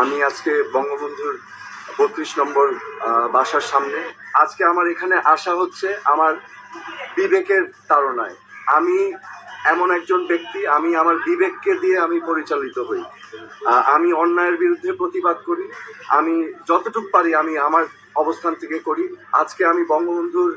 আমি আজকে বঙ্গবন্ধুর ৩২ নম্বর বাসার সামনে। আজকে আমার এখানে আসা হচ্ছে আমার বিবেকের তাড়নায়। আমি এমন একজন ব্যক্তি, আমি আমার বিবেককে দিয়ে আমি পরিচালিত হই। আমি অন্যায়ের বিরুদ্ধে প্রতিবাদ করি, আমি যতটুকু পারি আমি আমার অবস্থান থেকে করি। আজকে আমি বঙ্গবন্ধুর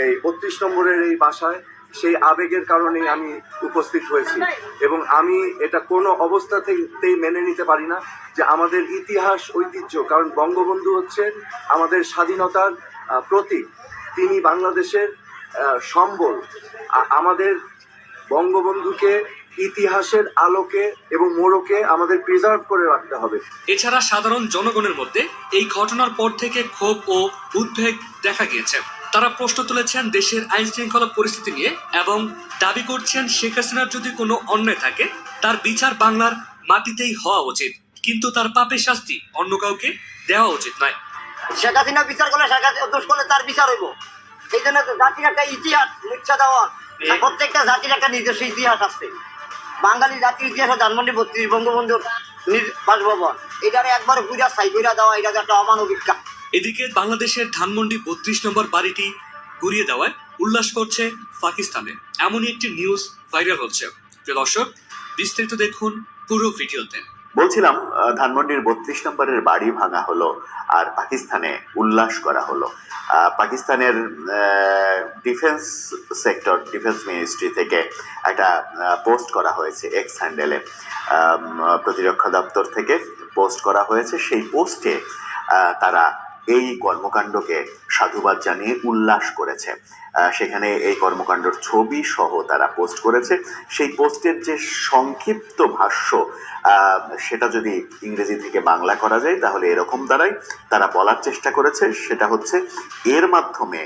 এই ৩২ নম্বরের এই বাসায় সেই আবেগের কারণেই আমি উপস্থিত হয়েছি, এবং আমি এটা কোনো অবস্থাতেই মেনে নিতে পারি না যে আমাদের ইতিহাস ঐতিহ্য, কারণ বঙ্গবন্ধু হচ্ছে আমাদের স্বাধীনতার প্রতীক, তিনি বাংলাদেশের সম্বল। আমাদের বঙ্গবন্ধুকে ইতিহাসের আলোকে এবং মোড়কে আমাদের প্রিজার্ভ করে রাখতে হবে। এছাড়া সাধারণ জনগণের মধ্যে এই ঘটনার পর থেকে ক্ষোভ ও উদ্বেগ দেখা গিয়েছে। তারা প্রশ্ন তুলেছেন দেশের আইন শৃঙ্খলা পরিস্থিতি নিয়ে এবং দাবি করছেন শেখ হাসিনার যদি কোনো অন্যায় থাকে তার বিচার বাংলার মাটিতেই হওয়া উচিত, কিন্তু তার পাপের শাস্তি অন্য কাউকে দেওয়া উচিত নয়। শেখ হাসিনা বিচার করলে, শেখ হাসিনা দোষ করলে তার বিচার হইব। এই জন্য জাতির একটা ইতিহাস মুছা দেওয়া, প্রত্যেকটা জাতির একটা নিজস্ব ইতিহাস আছে। বাঙালি জাতির ইতিহাস ধানমন্ডি ৩২ বঙ্গবন্ধুর বাসভবন, এটারে একবারে পুরা ছাই করে দেওয়া, এটা একটা অমানবিক কাজ। এদিকে বাংলাদেশের ধানমন্ডি ৩২ নম্বর বাড়িটি গুড়িয়ে দেওয়ায় উল্লাস করছে পাকিস্তানে, এমনই একটি নিউজ ভাইরাল হচ্ছে। প্রিয় দর্শক, বিস্তারিত দেখুন পুরো ভিডিওতে। বলছিলাম, ধানমন্ডির ৩২ নম্বরের বাড়ি ভাঙা হলো আর পাকিস্তানে উল্লাস করা হলো। পাকিস্তানের ডিফেন্স সেক্টর, ডিফেন্স মিনিস্ট্রি থেকে একটা পোস্ট করা হয়েছে এক্স হ্যান্ডেলে, প্রতিরক্ষা দপ্তর থেকে পোস্ট করা হয়েছে। সেই পোস্টে তারা এই কর্মকাণ্ডকে সাধুবাদ জানিয়ে উল্লাস করেছে। সেখানে এই কর্মকাণ্ডের ছবি সহ তারা পোস্ট করেছে। সেই পোস্টের যে সংক্ষিপ্ত ভাষ্য, সেটা যদি ইংরেজি থেকে বাংলা করা যায় তাহলে এরকম দাঁড়ায়। তারা বলার চেষ্টা করেছে সেটা হচ্ছে, এর মাধ্যমে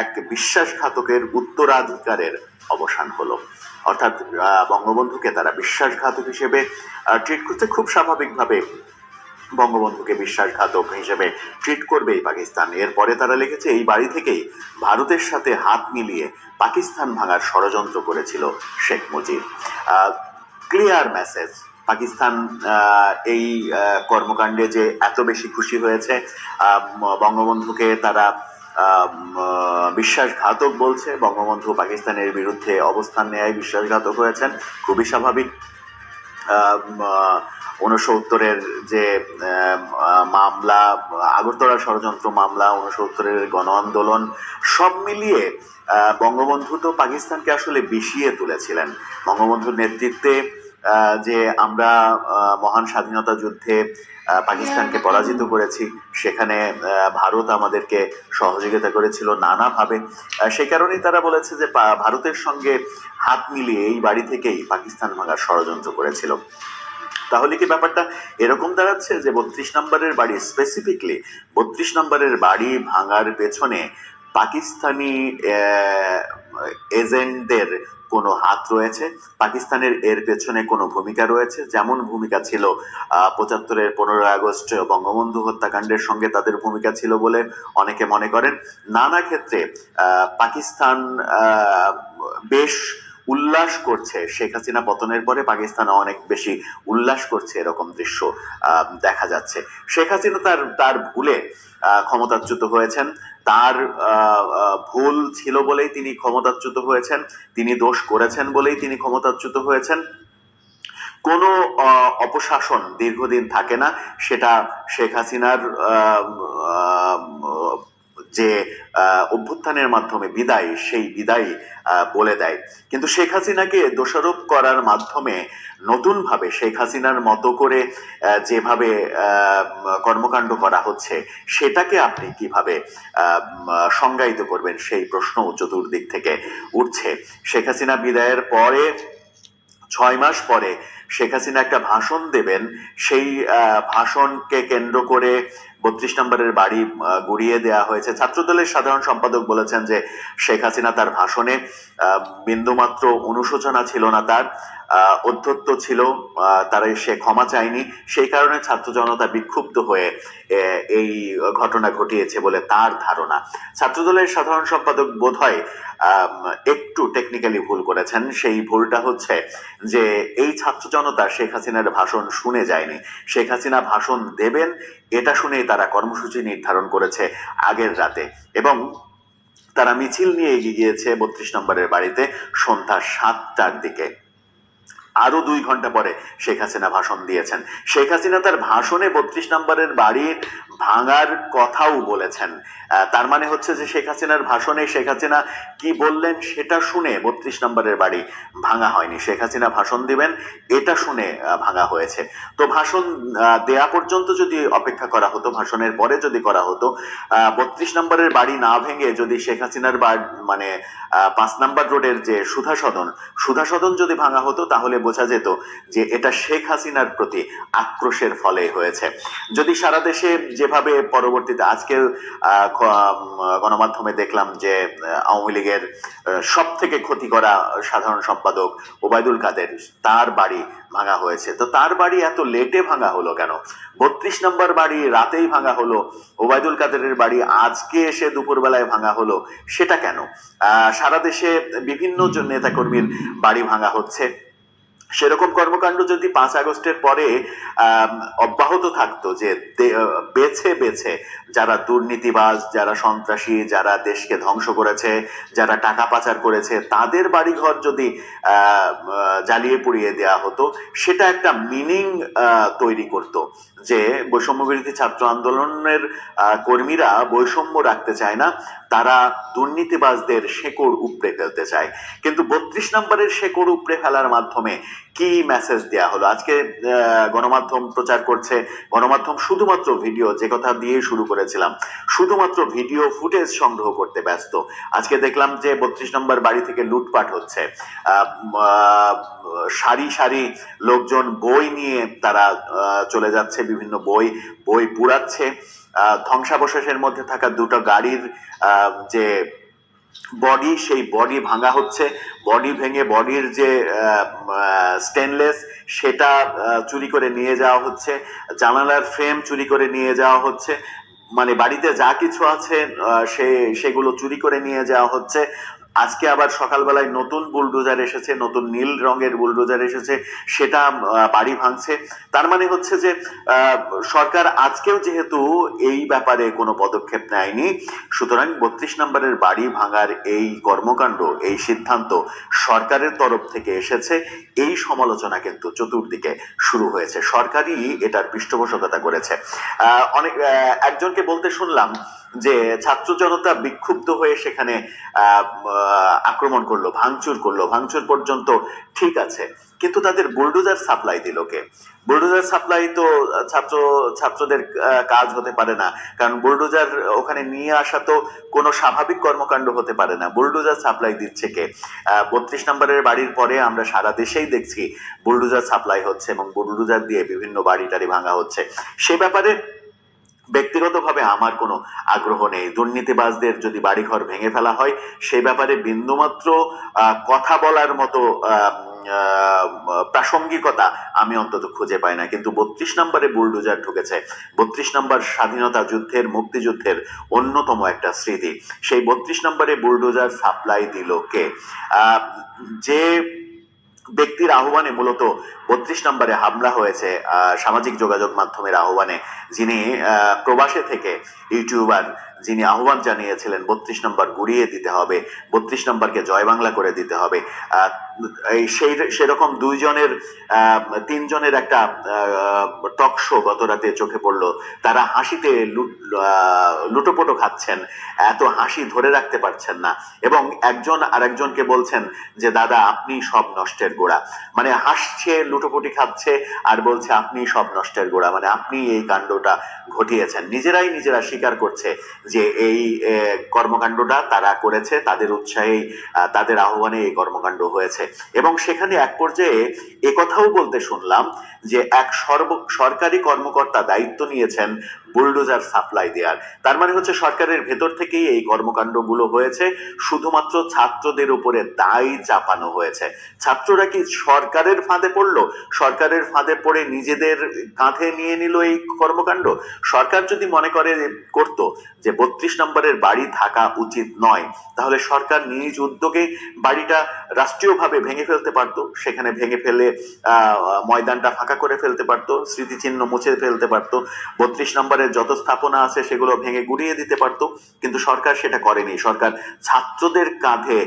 এক বিশ্বাসঘাতকের উত্তরাধিকারের অবসান হলো। অর্থাৎ বঙ্গবন্ধুকে তারা বিশ্বাসঘাতক হিসেবে ট্রিট করছে। খুব স্বাভাবিকভাবে বঙ্গবন্ধুকে বিশ্বাসঘাতক হিসেবে ট্রিট করবেই পাকিস্তান। এরপরে তারা লিখেছে, এই বাড়ি থেকেই ভারতের সাথে হাত মিলিয়ে পাকিস্তান ভাঙার ষড়যন্ত্র করেছিল শেখ মুজিব। Clear message. পাকিস্তান এই কর্মকাণ্ডে যে এত বেশি খুশি হয়েছে, বঙ্গবন্ধুকে তারা বিশ্বাসঘাতক বলছে, বঙ্গবন্ধু পাকিস্তানের বিরুদ্ধে অবস্থান নেয় বিশ্বাসঘাতক হয়েছেন, খুবই স্বাভাবিক। ৬৯-এর যে মামলা, আগরতলা ষড়যন্ত্র মামলা, ৬৯-এর গণ আন্দোলন, সব মিলিয়ে বঙ্গবন্ধু তো পাকিস্তানকে আসলে বিষিয়ে তুলেছিলেন। বঙ্গবন্ধুর নেতৃত্বে যে আমরা মহান স্বাধীনতা যুদ্ধে পাকিস্তানকে পরাজিত করেছি, সেখানে ভারত আমাদেরকে সহযোগিতা করেছিল নানাভাবে। সেই কারণেই তারা বলেছে যে ভারতের সঙ্গে হাত মিলিয়ে এই বাড়ি থেকেই পাকিস্তান ভাঙার ষড়যন্ত্র করেছিল। তাহলে কি ব্যাপারটা এরকম দাঁড়াচ্ছে যে ৩২ নম্বরের বাড়ি, স্পেসিফিকলি ৩২ নম্বরের বাড়ি ভাঙার পেছনে পাকিস্তানি এজেন্টদের কোনো হাত রয়েছে, পাকিস্তানের এর পেছনে কোনো ভূমিকা রয়েছে? যেমন ভূমিকা ছিল ৭৫-এর ১৫ই আগস্ট বঙ্গবন্ধু হত্যাকাণ্ডের সঙ্গে তাদের ভূমিকা ছিল বলে অনেকে মনে করেন। নানা ক্ষেত্রে পাকিস্তান বেশ উল্লাস করছে। শেখ হাসিনা পতনের পরে পাকিস্তান অনেক বেশি উল্লাস করছে, এরকম দৃশ্য দেখা যাচ্ছে। শেখ হাসিনা তার ভুলে ক্ষমতাচ্যুত হয়েছেন, তার ভুল ছিল বলেই তিনি ক্ষমতাচ্যুত হয়েছেন, তিনি দোষ করেছেন বলেই তিনি ক্ষমতাচ্যুত হয়েছেন। কোনো অপশাসন দীর্ঘদিন থাকে না, সেটা শেখ হাসিনার যে অভ্যুত্থানের মাধ্যমে বিদায়, সেই বিদায় বলে দেয়। কিন্তু শেখ হাসিনাকে দোষারোপ করার মাধ্যমে নতুনভাবে শেখ হাসিনার মতো করে যেভাবে কর্মকাণ্ড করা হচ্ছে, সেটাকে আপনি কিভাবে সংজ্ঞায়িত করবেন, সেই প্রশ্ন চতুর্দিক থেকে উঠছে। শেখ হাসিনা বিদায়ের পরে ৬ মাস পরে শেখ হাসিনা একটা ভাষণ দেবেন, সেই ভাষণকে কেন্দ্র করে নম্বরের বাড়ি গুড়িয়ে দেওয়া হয়েছে। ছাত্রদলের সাধারণ সম্পাদক বলেছেন যে শেখ হাসিনা তার ভাষণে বিন্দুমাত্র অনুশোচনা ছিল না, তার অধ্যত্ত ছিল, তারা সে ক্ষমা চায়নি, সেই কারণে ছাত্র জনতা বিক্ষুব্ধ হয়ে এই ঘটনা ঘটিয়েছে বলে তার ধারণা। ছাত্রদলের সাধারণ সম্পাদক বোধহয় একটু টেকনিক্যালি ভুল করেছেন। সেই ভুলটা হচ্ছে যে এই ছাত্র জনতা শেখ হাসিনার ভাষণ শুনে যায়নি, শেখ হাসিনা ভাষণ দেবেন এটা শুনেই তারা কর্মসূচি নির্ধারণ করেছে আগের রাতে, এবং তারা মিছিল নিয়ে এগিয়ে গিয়েছে 32 নম্বরের বাড়িতে সন্ধ্যা 7টার দিকে। আরো 2 ঘন্টা পরে শেখ হাসিনা ভাষণ দিয়েছেন। শেখ হাসিনা তার ভাষণে 32 নম্বরের বাড়ির ভাঙার কথাও বলেছেন। তার মানে হচ্ছে যে শেখ হাসিনার ভাষণে শেখ হাসিনা কি বললেন সেটা শুনে 32 নম্বরের বাড়ি ভাঙা হয়নি, শেখ হাসিনা ভাষণ দিবেন এটা শুনে ভাঙা হয়েছে। তো ভাষণ দেয়া পর্যন্ত যদি অপেক্ষা করা হতো, ভাষণের পরে যদি করা হতো, 32 নম্বরের বাড়ি না ভেঙে যদি শেখ হাসিনার মানে 5 নম্বর রোডের যে সুধা সদন যদি ভাঙা হতো, তাহলে বোঝা যেত যে এটা শেখ হাসিনার প্রতি আক্রোশের ফলে হয়েছে। যদি সারা দেশে যেভাবে পরবর্তীতে আজকে গণমাধ্যমে দেখলাম যে আওয়ামী লীগের সব থেকে ক্ষতি করা সাধারণ সম্পাদক ওবায়দুল কাদের, তার বাড়ি ভাঙা হয়েছে, তো তার বাড়ি এত লেটে ভাঙা হলো কেন? 32 নম্বর বাড়ি রাতেই ভাঙা হলো, ওবায়দুল কাদেরের বাড়ি আজকে এসে দুপুরবেলায় ভাঙা হলো, সেটা কেন? সারা দেশে বিভিন্ন নেতাকর্মীর বাড়ি ভাঙা হচ্ছে। সেরকম কর্মকাণ্ড যদি 5 আগস্টের পরে অব্যাহত থাকতো, যে বেছে বেছে যারা দুর্নীতিবাজ, যারা সন্ত্রাসী, যারা দেশকে ধ্বংস করেছে, যারা টাকা পাচার করেছে, তাদের বাড়িঘর যদি জ্বালিয়ে পুড়িয়ে দেওয়া হতো, সেটা একটা মিনিং তৈরি করত যে বৈষম্য বিরোধী ছাত্র আন্দোলনের কর্মীরা বৈষম্য রাখতে চায় না, তারা দুর্নীতিবাজদের শেকড় উপড়ে ফেলতে চায়। কিন্তু 32 নম্বরের শেকড় উপড়ে ফেলার মাধ্যমে কি মেসেজ দেয়া হলো? আজকে গণমাধ্যম প্রচার করছে, গণমাধ্যম শুধুমাত্র ভিডিও, যে কথা দিয়ে শুরু করেছিলাম, শুধুমাত্র ভিডিও ফুটেজ সংগ্রহ করতে ব্যস্ত। আজকে দেখলাম যে 32 নম্বর বাড়ি থেকে লুটপাট হচ্ছে, সারি সারি লোকজন বই নিয়ে তারা চলে যাচ্ছে, বিভিন্ন বই পুড়াচ্ছে, ধ্বংসাবশেষের মধ্যে থাকা 2টো গাড়ির যে বডি, সেই বডি ভাঙা হচ্ছে, বডি ভেঙে বডির যে স্টেনলেস সেটা চুরি করে নিয়ে যাওয়া হচ্ছে, জানালার ফ্রেম চুরি করে নিয়ে যাওয়া হচ্ছে, মানে বাড়িতে যা কিছু আছে সেগুলো চুরি করে নিয়ে যাওয়া হচ্ছে। আজকে আবার সকালবেলায় নতুন বুলডোজার এসেছে, নতুন নীল রঙের বুলডোজার এসেছে, সেটা বাড়ি ভাঙছে। তার মানে হচ্ছে যে সরকার আজকেও যেহেতু এই ব্যাপারে কোনো পদক্ষেপ নেয়নি, সুতরাং 32 নম্বরের বাড়ি ভাঙার এই কর্মকাণ্ড, এই সিদ্ধান্ত সরকারের তরফ থেকে এসেছে, এই সমালোচনা কিন্তু চতুর্দিকে শুরু হয়েছে। সরকারই এটার পৃষ্ঠপোষকতা করেছে। একজনকে বলতে শুনলাম যে ছাত্র জনতা বিক্ষুব্ধ হয়ে সেখানে আক্রমণ করলো, ভাঙচুর পর্যন্ত ঠিক আছে, কিন্তু তাদের বুলডোজার সাপ্লাই দিল কে? বুলডোজার সাপ্লাই তো ছাত্রদের কাজ হতে পারে না, কারণ বুলডোজার ওখানে নিয়ে আসা তো কোনো স্বাভাবিক কর্মকাণ্ড হতে পারে না। বুলডোজার সাপ্লাই দিচ্ছে কে? 32 নম্বরের বাড়ির পরে আমরা সারা দেশেই দেখছি বুলডোজার সাপ্লাই হচ্ছে এবং বুলডোজার দিয়ে বিভিন্ন বাড়ি টাড়ি ভাঙা হচ্ছে। সে ব্যাপারে ব্যক্তিগতভাবে আমার কোনো আগ্রহ নেই। দুর্নীতিবাজদের যদি বাড়িঘর ভেঙে ফেলা হয়, সে ব্যাপারে বিন্দুমাত্র কথা বলার মতো প্রাসঙ্গিকতা আমি অন্তত খুঁজে পাই না। কিন্তু 32 নম্বরে বুলডোজার ঢুকেছে। 32 নম্বর স্বাধীনতা যুদ্ধের, মুক্তিযুদ্ধের অন্যতম একটা স্মৃতি। সেই 32 নম্বরে বুলডোজার সাপ্লাই দিল কে? যে ব্যক্তির আহ্বানে মূলত 32 নম্বরে হামলা হয়েছে, সামাজিক যোগাযোগ মাধ্যমের আহ্বানে, যিনি প্রবাসে থেকে ইউটিউবার, যিনি আহ্বান জানিয়েছিলেন 32 নম্বর গুড়িয়ে দিতে হবে, 32 নম্বরকে জয় বাংলা করে দিতে হবে, সেরকম 3জনের একটা টক শো গত রাতে চোখে পড়লো। তারা হাসিতে লুটোপুটো খাচ্ছেন, এত হাসি ধরে রাখতে পারছেন না, এবং একজন আরেকজনকে বলছেন যে দাদা আপনি সব নষ্টের গোড়া। মানে হাসছে, লুটোপুটি খাচ্ছে আর বলছে আপনি সব নষ্টের গোড়া, মানে আপনি এই কাণ্ডটা ঘটিয়েছেন। নিজেরা স্বীকার করছে যে এই কর্মকাণ্ডটা তারা করেছে, তাদের উৎসাহেই, তাদের আহ্বানে এই কর্মকাণ্ড হয়েছে। এবং সেখানে এক পর্যায়ে একথাও বলতে শুনলাম যে এক সরকারি কর্মকর্তা দায়িত্ব নিয়েছেন বুলডোজার সাপ্লাই দেওয়ার। তার মানে হচ্ছে সরকারের ভেতর থেকেই এই কর্মকাণ্ডগুলো হয়েছে, শুধুমাত্র ছাত্রদের উপরে দায় চাপানো হয়েছে। ছাত্ররা কি সরকারের ফাঁদে পড়লো? সরকারের ফাঁদে পড়ে নিজেদের কাঁধে নিয়ে নিল এই কর্মকাণ্ড? সরকার যদি মনে করে করতো যে 32 নম্বরের বাড়ি থাকা উচিত নয়, তাহলে সরকার নিজ উদ্যোগে বাড়িটা রাষ্ট্রীয়ভাবে ভেঙে ফেলতে পারতো, সেখানে ভেঙে ফেলে ময়দানটা ফাঁকা করে ফেলতে পারতো, স্মৃতিচিহ্ন মুছে ফেলতে পারতো, 32 নম্বরের যত স্থাপনা আছে সেগুলো ভেঙে গুড়িয়ে দিতে পারতো। কিন্তু সরকার সেটা করেনি। সরকার ছাত্রদের কাঁধে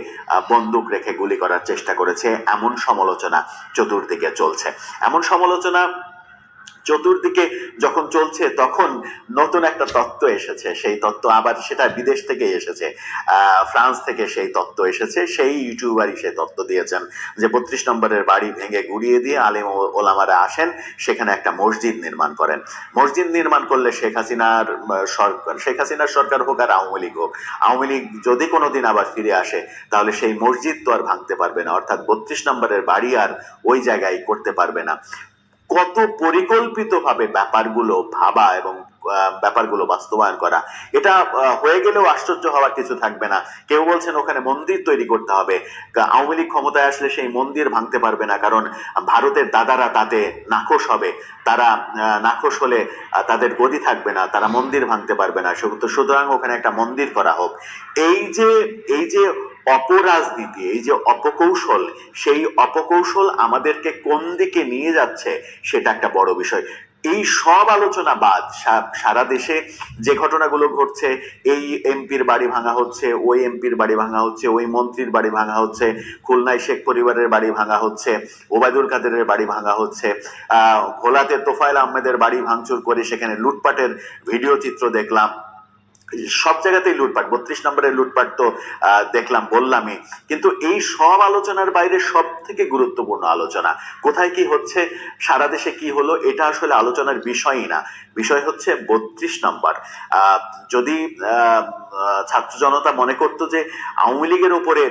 বন্দুক রেখে গুলি করার চেষ্টা করেছে, এমন সমালোচনা চতুর্দিকে চলছে। এমন সমালোচনা চতুর্দিকে যখন চলছে তখন নতুন একটা তত্ত্ব এসেছে। সেই তত্ত্ব আবার সেটা বিদেশ থেকে এসেছে, ফ্রান্স থেকে সেই তত্ত্ব এসেছে। সেই ইউটিউবারই সেই তত্ত্ব দিয়েছেন যে 32 নম্বরের বাড়ি ভেঙে গুড়িয়ে দিয়ে আলেম ওলামারা আসেন, সেখানে একটা মসজিদ নির্মাণ করেন। মসজিদ নির্মাণ করলে শেখ হাসিনার সরকার হোক আর আওয়ামী লীগ হোক, আওয়ামী লীগ যদি কোনোদিন আবার ফিরে আসে তাহলে সেই মসজিদ তো আর ভাঙতে পারবে না, অর্থাৎ 32 নম্বরের বাড়ি আর ওই জায়গায় করতে পারবে না। কত পরিকল্পিতভাবে ব্যাপারগুলো ভাবা এবং ব্যাপারগুলো বাস্তবায়ন করা, এটা হয়ে গেলেও আশ্চর্য হওয়ার কিছু থাকবে না। কেউ বলছেন ওখানে মন্দির তৈরি করতে হবে। আওয়ামী লীগ ক্ষমতায় আসলে সেই মন্দির ভাঙতে পারবে না, কারণ ভারতের দাদারা তাতে নাখোশ হবে। তারা নাখোশ হলে তাদের গদি থাকবে না, তারা মন্দির ভাঙতে পারবে না। সুতরাং ওখানে একটা মন্দির করা হোক। এই যে অপরাজনীতি, এই যে অপকৌশল, সেই অপকৌশল আমাদেরকে কোন দিকে নিয়ে যাচ্ছে সেটা একটা বড় বিষয়। এই সব আলোচনা বাদ সারা দেশে যে ঘটনাগুলো ঘটছে, এই এমপির বাড়ি ভাঙা হচ্ছে, ওই এমপির বাড়ি ভাঙা হচ্ছে, ওই মন্ত্রীর বাড়ি ভাঙা হচ্ছে, খুলনায় শেখ পরিবারের বাড়ি ভাঙা হচ্ছে, ওবায়দুল কাদেরের বাড়ি ভাঙা হচ্ছে, ভোলাতে তোফায়েল আহমেদের বাড়ি ভাঙচুর করে সেখানে লুটপাটের ভিডিও চিত্র দেখলাম। সব জায়গাতেই লুটপাট, 32 নম্বরের লুটপাট তো দেখলাম, বললামই। কিন্তু এই সব আলোচনার বাইরে সব থেকে গুরুত্বপূর্ণ আলোচনা কোথায় কি হচ্ছে, সারা দেশে কি হলো, এটা আসলে আলোচনার বিষয়ই না। বিষয় হচ্ছে 32 নম্বর। যদি ছাত্র জনতা মনে করতো যে আওয়ামী লীগের উপরে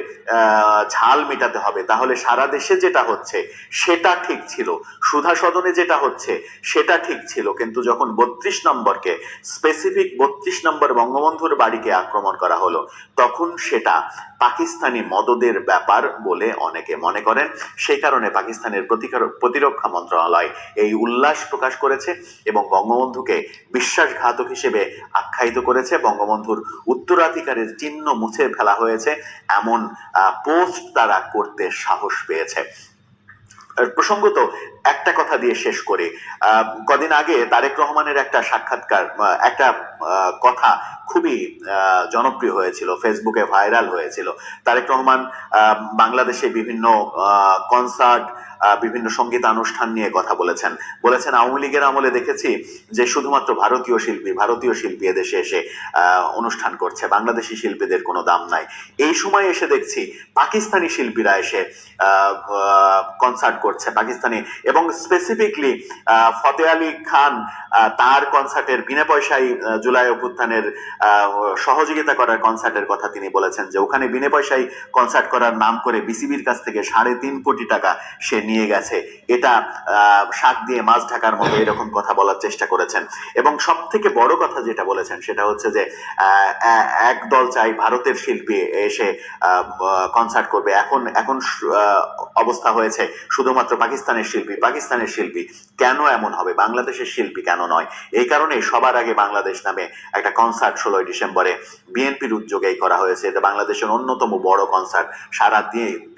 ঝাল মেটাতে হবে, তাহলে সারা দেশে যেটা হচ্ছে সেটা ঠিক ছিল, সুধা সদনে যেটা হচ্ছে সেটা ঠিক ছিল। কিন্তু যখন 32 নম্বরকে, স্পেসিফিক 32 নম্বর বঙ্গবন্ধুর বাড়িকে আক্রমণ করা হলো, তখন সেটা পাকিস্তানি মদদের ব্যাপার বলে অনেকে মনে করেন। সেই কারণে পাকিস্তানের প্রতিরক্ষা মন্ত্রণালয় এই উল্লাস প্রকাশ করেছে এবং বঙ্গবন্ধুকে বিশ্বাসঘাতক হিসেবে আখ্যায়িত করেছে। বঙ্গবন্ধুর উত্তরাধিকারের চিহ্ন মুছে ফেলা হয়েছে এমন পোস্ট তারা করতে সাহস পেয়েছে। প্রসঙ্গত একটা কথা দিয়ে শেষ করে, কদিন আগে তারেক রহমানের একটা সাক্ষাৎকার, একটা কথা খুবই জনপ্রিয় হয়েছিল, ফেসবুকে ভাইরাল হয়েছিল। তারেক রহমান বাংলাদেশে বিভিন্ন কনসার্ট, বিভিন্ন সঙ্গীতানুষ্ঠান নিয়ে কথা বলেছেন। আওয়ামী লীগের আমলে দেখেছি যে শুধুমাত্র ভারতীয় শিল্পী এদেশে এসে অনুষ্ঠান করছে, বাংলাদেশি শিল্পীদের কোনো দাম নাই। এই সময় এসে দেখছি পাকিস্তানি শিল্পীরা এসে কনসার্ট করছে, পাকিস্তানি, এবং স্পেসিফিকলি ফতে আলী খান তার কনসার্টের বিনা পয়সায় জুলাই অভ্যুত্থানের সহযোগিতা করার কনসার্টের কথা তিনি বলেছেন, যে ওখানে বিনা পয়সায় কনসার্ট করার নাম করে বিসিবির কাছ থেকে 3.5 কোটি টাকা সে নিয়ে গেছে। এটা শাক দিয়ে মাছ ঢাকার মতো এরকম কথা বলার চেষ্টা করেছেন। এবং সব থেকে বড় কথা যেটা বলেছেন সেটা হচ্ছে যে একদল চাই ভারতের শিল্পী এসে কনসার্ট করবে। এখন অবস্থা হয়েছে শুধুমাত্র পাকিস্তানের শিল্পী। কেন এমন হবে? বাংলাদেশের শিল্পী কেন নয়? এই কারণে সবার আগে বাংলাদেশ নামে একটা কনসার্ট 16 ডিসেম্বরে বিএনপির উদ্যোগেই করা হয়েছে। এটা বাংলাদেশের অন্যতম বড় কনসার্ট সারা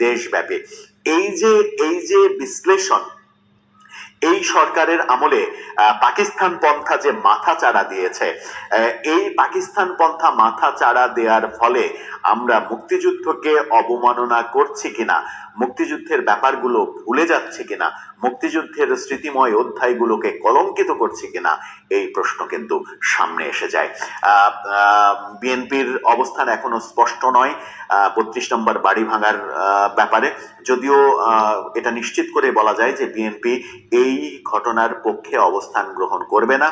দেশব্যাপী। এই যে বিশ্লেষণ, এই সরকারের আমলে পাকিস্তান পন্থা যে মাথা চাড়া দিয়েছে, এই পাকিস্তান পন্থা মাথা চাড়া দেওয়ার ফলে আমরা মুক্তিযুদ্ধকে অবমাননা করছি কিনা, মুক্তিযুদ্ধের ব্যাপারগুলো ভুলে যাচ্ছে কিনা, মুক্তিযুদ্ধের স্মৃতিময় অধ্যায়গুলোকে কলঙ্কিত করছি কিনা, এই প্রশ্ন কিন্তু সামনে এসে যায়। বিএনপির অবস্থান এখনো স্পষ্ট নয় 32 নম্বর বাড়ি ভাঙার ব্যাপারে, যদিও এটা নিশ্চিত করে বলা যায় যে বিএনপি এই ঘটনার পক্ষে অবস্থান গ্রহণ করবে না।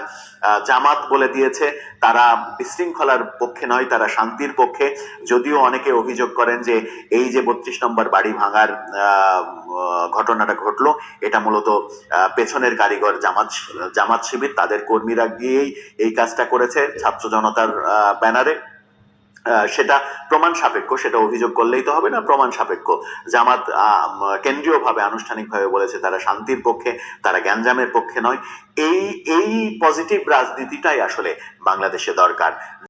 জামাত বলে দিয়েছে তারা বিশৃঙ্খলার পক্ষে নয়, তারা শান্তির পক্ষে। যদিও অনেকে অভিযোগ করেন যে এই যে 32 নম্বর বাড়ি ভাঙার ঘটনাটা ঘটলো, এটা মূলত পেছনের কারিগর জামাত শিবির, তাদের কর্মীরা গিয়েই এই কাজটা করেছে ছাত্র জনতার ব্যানারে। সেটা প্রমাণ সাপেক্ষ, সেটা অভিযোগ করলেই তো হবে না, প্রমাণ সাপেক্ষ। জামাত কেন্দ্রীয়ভাবে আনুষ্ঠানিকভাবে বলেছে তারা শান্তির পক্ষে, তারা গ্যাঞ্জামের পক্ষে নয়। এই পজিটিভ রাজনীতিটাই আসলে বাংলাদেশে দরকার।